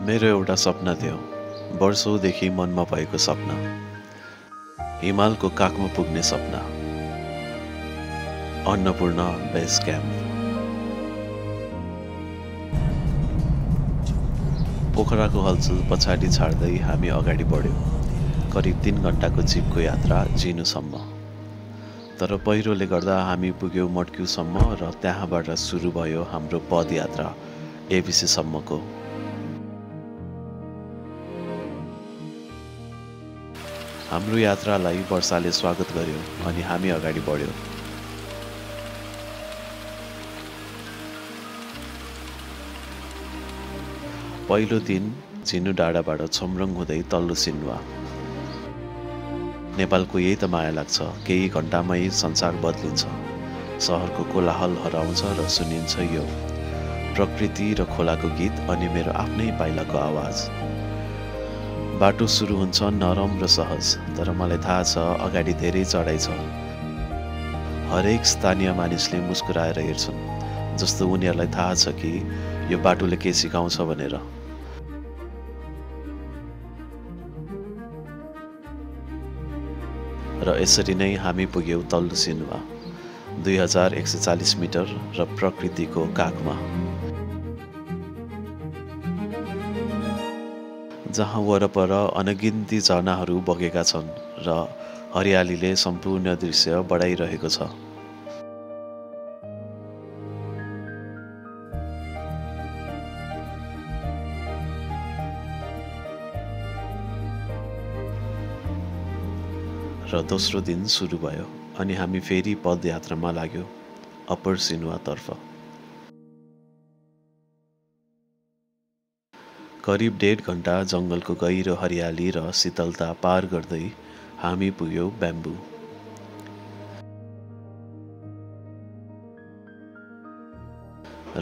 मेरो एउटा सपना थियो, वर्षौंदेखि मनमा भएको सपना, हिमालको काखमा पुग्ने सपना, अन्नपूर्ण बेस क्याम्प। पोखराको हलचल पछाडि छाड्दै हामी अगाडि बढ्यौं, करिब 3 घण्टाको जीपको यात्रा जिनुसम्म। तर पहिरोले गर्दा हामी पुग्यौं मट्क्युसम्म र त्यहाँबाट सुरु भयो हाम्रो पदयात्रा एबिसी सम्मको। हाम्रो यात्रालाई वर्षाले स्वागत गर्यो अनि हामी अगाडि बढ्यौं। पहिलो दिन झिनु डाँडाबाट छमरङ हुँदै तल्लो सिन्वा। नेपालको यही त माया लाग्छ, केही घण्टामै संसार बदलिन्छ। सहरको कोलाहल हराउँछ र सुनिन्छ यो प्रकृति र खोलाको गीत अनि मेरो आफ्नै पाइलाको आवाज। बाटो सुरु हुन्छ नरम र सहज, तर मलाई थाहा छ अगाडि धेरै चढाइ छ। हरेक स्थानीय मानिसले मुस्कुराएर हेर्छन्, जस्तो उनीहरूलाई थाहा छ कि यो बाटोले के सिकाउँछ भनेर। र यसरी नै हामी पुग्यौं तल्लो सिन्वा, 2140 मिटर र प्रकृतिको काखमा, जहाँ वरपर अनगिन्ती झरनाहरू बगेका छन् र हरियालीले सम्पूर्ण दृश्य बढाइरहेको छ। र दोस्रो दिन सुरु भयो अनि हामी फेरि पदयात्रामा लाग्यौं अप्पर सिन्वा तर्फ। करिब 1.5 घण्टा जंगलको गहिरो हरियाली र शीतलता पार गर्दै हामी पुग्यौं ब्याम्बु।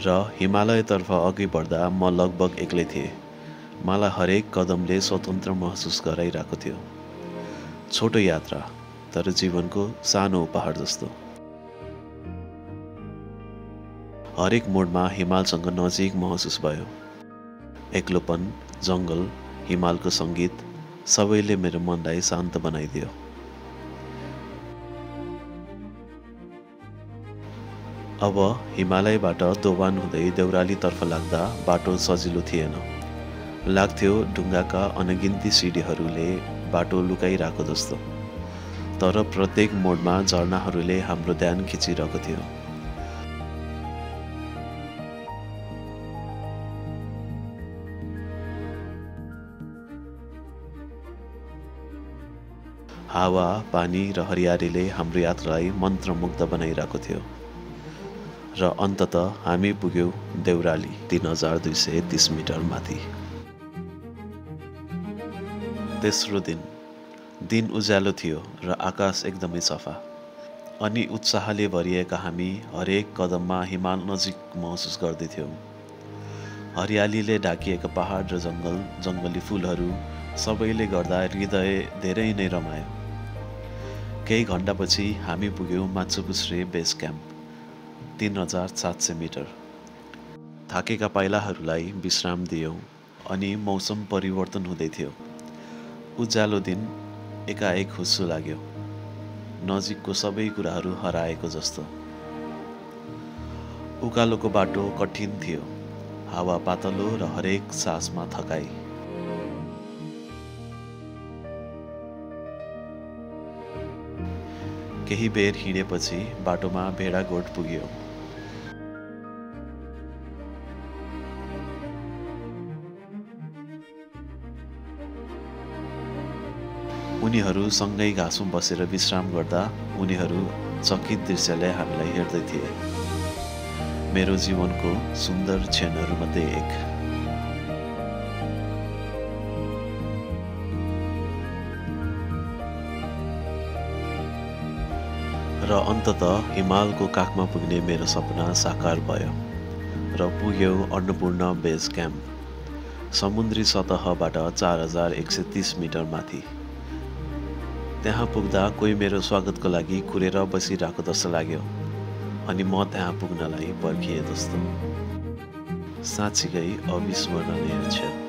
र हिमालयतर्फ अघि बढ्दा म लगभग एक्लै थिएँ। मलाई हरेक कदमले स्वतन्त्र महसुस गराइरहेको थियो। छोटो यात्रा, तर जीवनको सानो उपहार जस्तो। हरेक मोडमा हिमालसँग नजिक महसुस भयो। एक्लोपन, जंगल, हिमालको संगीत सबैले मेरो मनलाई शान्त बनाइदियो। अब हिमालयबाट दोभान हुँदै देउरालीतर्फ लाग्दा बाटो सजिलो थिएन। लाग्थ्यो ढुङ्गाका अनगिन्ती सिडीहरूले बाटो लुकाइरहेको जस्तो। तर प्रत्येक मोडमा झरनाहरूले हाम्रो ध्यान खिचिरहेको थियो। हावा, पानी र हरियालीले हाम्रो यात्रालाई मन्त्रमुग्ध बनाइरहेको थियो। र अन्ततः हामी पुग्यौं देउराली, 3230 मिटर माथि। तेस्रो दिन उज्यालो थियो र आकाश एकदमै सफा। अनि उत्साहले भरिएका हामी हरेक कदममा हिमाल नजिक महसुस गर्दैथ्यौं। हरियालीले ढाकिएका पहाड र जंगली फूलहरू सबैले गर्दा हृदय धेरै नै रमायो। केही घण्टापछि हामी पुग्यौं माछुपुच्छ्रे बेस क्याम्प, 3700 मिटर। थाकेका पाइलाहरूलाई विश्राम दियौं अनि मौसम परिवर्तन हुँदै थियो। उज्यालो दिन एकाएक हुस्सो लाग्यो, नजिकको सबै कुराहरू हराएको जस्तो। उकालोको बाटो कठिन थियो, हावा पातलो र हरेक सासमा थकाइ। केही बेर हिँडेपछि बाटोमा भेडागोठ पुग्यो। उनीहरू सँगै घाँसमा बसेर विश्राम गर्दा उनीहरू चकित दृश्यले हामीलाई हेर्दै थिए। मेरो जीवनको सुन्दर क्षणहरूमध्ये एक। र अन्ततः हिमालको काखमा पुग्ने मेरो सपना साकार भयो र पुग्यौं अन्नपूर्ण बेस क्याम्प, समुद्री सतहबाट 4130 मिटर माथि। त्यहाँ पुग्दा कोही मेरो स्वागतको लागि कुरेर बसिरहेको जस्तो लाग्यो अनि म त्यहाँ पुग्नलाई पर्खिए जस्तो। साँच्चीकै अविस्मरणीय छ।